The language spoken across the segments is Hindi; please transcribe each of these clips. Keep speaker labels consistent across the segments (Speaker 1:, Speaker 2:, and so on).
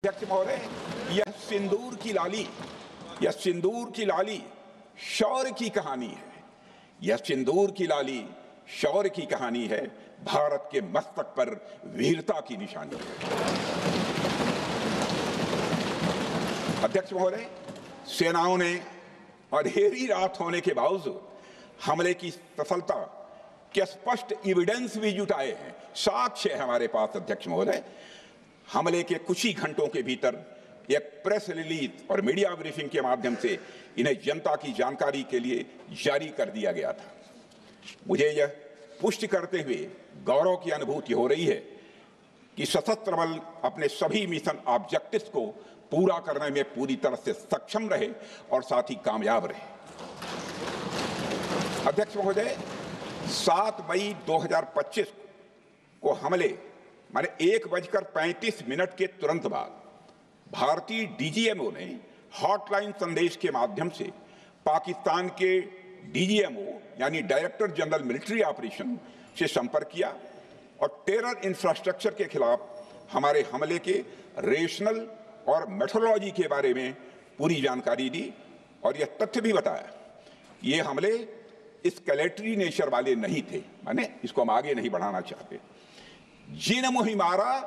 Speaker 1: अध्यक्ष महोदय, यह सिंदूर की लाली शौर्य की कहानी है। यह सिंदूर की लाली शौर्य की कहानी है, भारत के मस्तक पर वीरता की निशानी है। अध्यक्ष महोदय, सेनाओं ने अंधेरी रात होने के बावजूद हमले की सफलता के स्पष्ट एविडेंस भी जुटाए हैं, साक्ष्य है हमारे पास। अध्यक्ष महोदय, हमले के कुछ ही घंटों के भीतर एक प्रेस रिलीज और मीडिया ब्रीफिंग के माध्यम से इन्हें जनता की जानकारी के लिए जारी कर दिया गया था। मुझे यह पुष्टि करते हुए गौरव की अनुभूति हो रही है कि सशस्त्र बल अपने सभी मिशन ऑब्जेक्टिव्स को पूरा करने में पूरी तरह से सक्षम रहे और साथ ही कामयाब रहे। अध्यक्ष महोदय, 7 मई 2025 को हमले माने 1:35 के तुरंत बाद भारतीय डीजीएमओ ने हॉटलाइन संदेश के माध्यम से पाकिस्तान के डीजीएमओ यानी डायरेक्टर जनरल मिलिट्री ऑपरेशन से संपर्क किया और टेरर इंफ्रास्ट्रक्चर के खिलाफ हमारे हमले के रेशनल और मेथोडोलॉजी के बारे में पूरी जानकारी दी और यह तथ्य भी बताया ये हमले एस्केलेटरी नेचर वाले नहीं थे, माने इसको हम आगे नहीं बढ़ाना चाहते। जिन मोहि मारा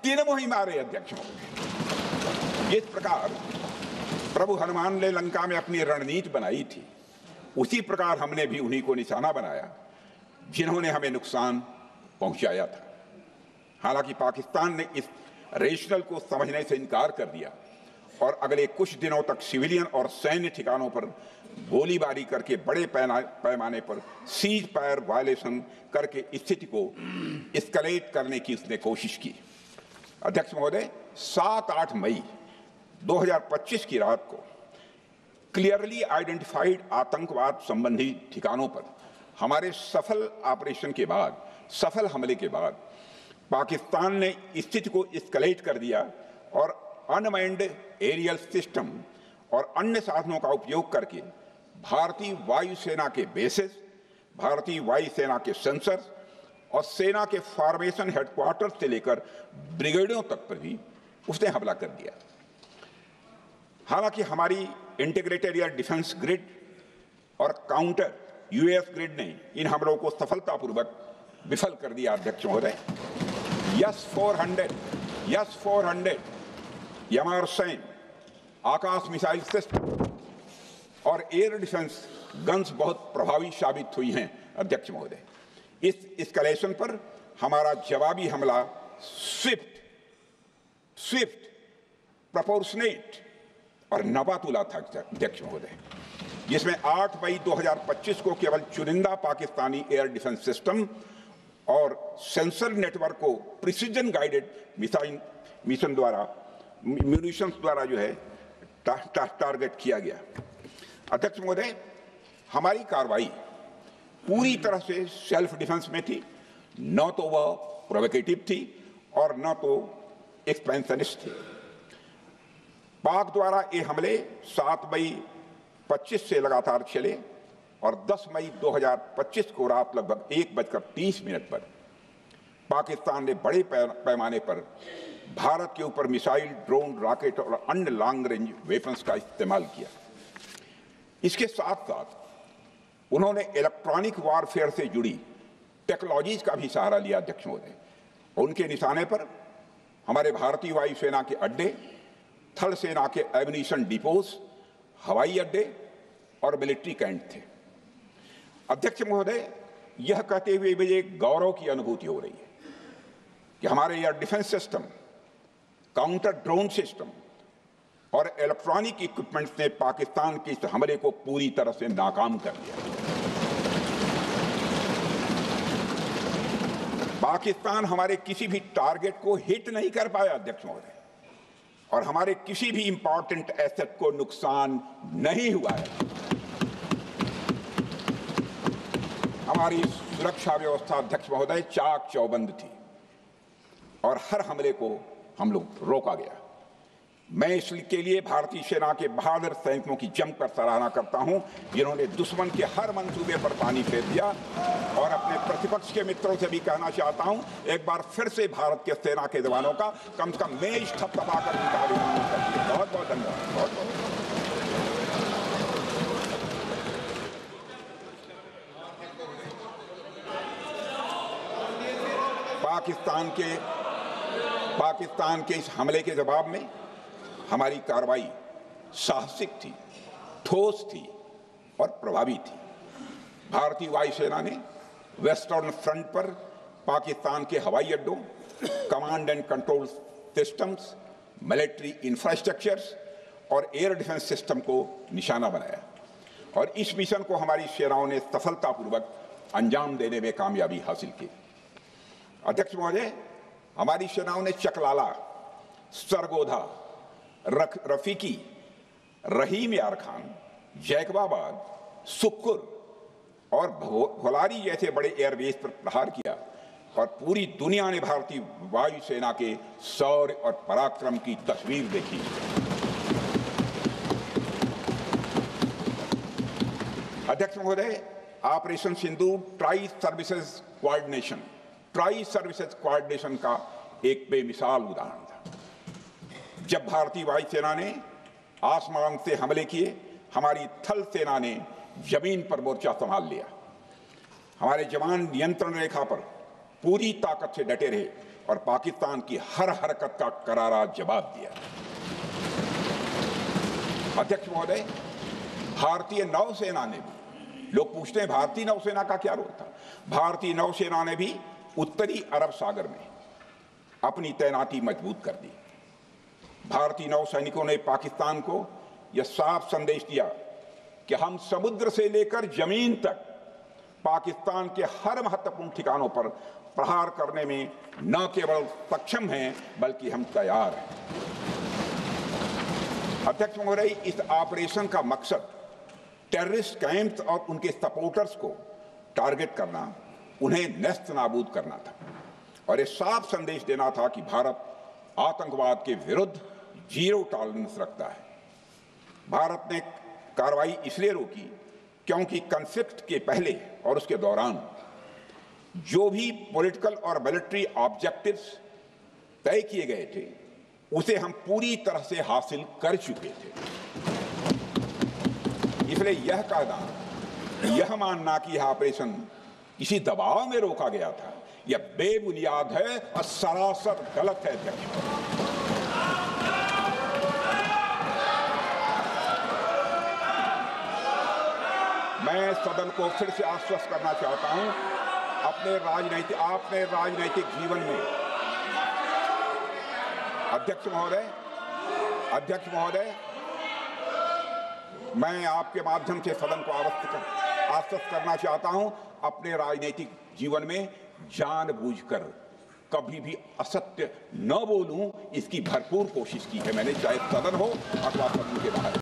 Speaker 1: तीन मोहि मारे। अध्यक्ष महोदय, जिस प्रकार प्रभु हनुमान ने लंका में अपनी रणनीति बनाई थी, उसी प्रकार हमने भी उन्हीं को निशाना बनाया जिन्होंने हमें नुकसान पहुंचाया था। हालांकि पाकिस्तान ने इस रेशनल को समझने से इनकार कर दिया और अगले कुछ दिनों तक सिविलियन और सैन्य ठिकानों पर गोलीबारी करके बड़े पैमाने पर सीज फायर वायलेशन करके स्थिति को एस्केलेट करने की उसने कोशिश की। अध्यक्ष महोदय, 7-8 मई 2025 की रात को क्लियरली आइडेंटिफाइड आतंकवाद संबंधी ठिकानों पर हमारे सफल ऑपरेशन के बाद, सफल हमले के बाद पाकिस्तान ने स्थिति को एस्केलेट कर दिया और अनमैन्ड एरियल सिस्टम और अन्य साधनों का उपयोग करके भारतीय वायुसेना के बेसेस, भारतीय वायुसेना के सेंसर्स और सेना के फॉर्मेशन हेडक्वार्टर्स से लेकर ब्रिगेडों तक पर भी उसने हमला कर दिया। हालांकि हमारी इंटीग्रेटेड एयर डिफेंस ग्रिड और काउंटर यूएस ग्रिड ने इन हमलों को सफलतापूर्वक विफल कर दिया। अध्यक्ष महोदय, यस 400 यमारसैन आकाश मिसाइल सिस्टम और एयर डिफेंस गन्स बहुत प्रभावी साबित हुई हैं। अध्यक्ष महोदय, इस एस्केलेशन पर हमारा जवाबी हमला स्विफ्ट, प्रोपोर्शनेट और नबातुला था। अध्यक्ष महोदय, जिसमें 8 मई 2025 को केवल चुनिंदा पाकिस्तानी एयर डिफेंस सिस्टम और सेंसर नेटवर्क को प्रिसीजन गाइडेड मिशन द्वारा म्यूनिशंस द्वारा जो है टारगेट किया गया। अध्यक्ष महोदय, हमारी कार्रवाई पूरी तरह से सेल्फ डिफेंस में थी, न तो वह प्रोवोकेटिव थी और न तो एक्सपेंशनिस्ट थी। पाक द्वारा ये हमले 7 मई 25 से लगातार चले और 10 मई 2025 को रात लगभग 1:30 पर पाकिस्तान ने बड़े पैमाने पर भारत के ऊपर मिसाइल, ड्रोन, रॉकेट और अन्य लॉन्ग रेंज वेपन्स का इस्तेमाल किया। इसके साथ साथ उन्होंने इलेक्ट्रॉनिक वॉरफेयर से जुड़ी टेक्नोलॉजीज का भी सहारा लिया। अध्यक्ष महोदय, उनके निशाने पर हमारे भारतीय वायुसेना के अड्डे, थल सेना के एम्यूनिशन डिपोज, हवाई अड्डे और मिलिट्री कैंट थे। अध्यक्ष महोदय, यह कहते हुए मुझे गौरव की अनुभूति हो रही है कि हमारे air defence system, counter drone system और इलेक्ट्रॉनिक इक्विपमेंट्स ने पाकिस्तान के इस हमले को पूरी तरह से नाकाम कर दिया। पाकिस्तान हमारे किसी भी टारगेट को हिट नहीं कर पाया। अध्यक्ष महोदय, और हमारे किसी भी इंपॉर्टेंट एसेट को नुकसान नहीं हुआ है। हमारी सुरक्षा व्यवस्था अध्यक्ष महोदय चाक चौबंद थी और हर हमले को हम लोग रोका गया। मैं इसके लिए भारतीय सेना के बहादुर सैनिकों की जमकर सराहना करता हूं, जिन्होंने दुश्मन के हर मंसूबे पर पानी फेर दिया। और अपने प्रतिपक्ष के मित्रों से भी कहना चाहता हूं, एक बार फिर से भारत के सेना के जवानों का कम से कम मेज थपथपाकर उनका अभिनंदन करिए। बहुत बहुत धन्यवाद। बहुत बहुत पाकिस्तान के इस हमले के जवाब में हमारी कार्रवाई साहसिक थी, ठोस थी और प्रभावी थी। भारतीय वायुसेना ने वेस्टर्न फ्रंट पर पाकिस्तान के हवाई अड्डों, command and control systems, military infrastructures और एयर डिफेंस सिस्टम को निशाना बनाया और इस मिशन को हमारी सेनाओं ने सफलतापूर्वक अंजाम देने में कामयाबी हासिल की। अध्यक्ष महोदय, हमारी सेनाओं ने चकलाला, सरगोधा, रफीकी, रहीम यार खान, जैकबाबाद, सुक्कुर और भोलारी जैसे बड़े एयरबेस पर प्रहार किया और पूरी दुनिया ने भारतीय वायुसेना के शौर्य और पराक्रम की तस्वीर देखी। अध्यक्ष महोदय, ऑपरेशन सिंदूर ट्राई सर्विसेज कोऑर्डिनेशन का एक बेमिसाल उदाहरण था। जब भारतीय वायुसेना ने आसमान से हमले किए, हमारी थल सेना ने जमीन पर मोर्चा संभाल लिया। हमारे जवान नियंत्रण रेखा पर पूरी ताकत से डटे रहे और पाकिस्तान की हर हरकत का करारा जवाब दिया। अध्यक्ष महोदय, भारतीय नौसेना ने भी, लोग पूछते हैं भारतीय नौसेना का क्या रोल था, भारतीय नौसेना ने भी उत्तरी अरब सागर में अपनी तैनाती मजबूत कर दी। भारतीय नौसैनिकों ने पाकिस्तान को यह साफ संदेश दिया कि हम समुद्र से लेकर जमीन तक पाकिस्तान के हर महत्वपूर्ण ठिकानों पर प्रहार करने में न केवल सक्षम हैं बल्कि हम तैयार हैं। अध्यक्ष महोदय, इस ऑपरेशन का मकसद टेररिस्ट कैंप्स और उनके सपोर्टर्स को टारगेट करना, उन्हें नेस्त नाबूद करना था और ये साफ संदेश देना था कि भारत आतंकवाद के विरुद्ध जीरो टॉलरेंस रखता है। भारत ने कार्रवाई इसलिए रोकी क्योंकि कॉन्फ्लिक्ट के पहले और उसके दौरान जो भी पॉलिटिकल और मिलिट्री ऑब्जेक्टिव्स तय किए गए थे उसे हम पूरी तरह से हासिल कर चुके थे। इसलिए यह कहना, यह मानना कि यह ऑपरेशन किसी दबाव में रोका गया था, यह बेबुनियाद है और सरासर गलत है। मैं सदन को फिर से आश्वस्त करना चाहता हूं, आपने राजनीतिक जीवन में अध्यक्ष महोदय, मैं आपके माध्यम से सदन को आश्वस्त करना चाहता हूं, अपने राजनीतिक जीवन में जानबूझकर कभी भी असत्य न बोलूं, इसकी भरपूर कोशिश की है मैंने, चाहे सदन हो अथवा सदन के बाहर।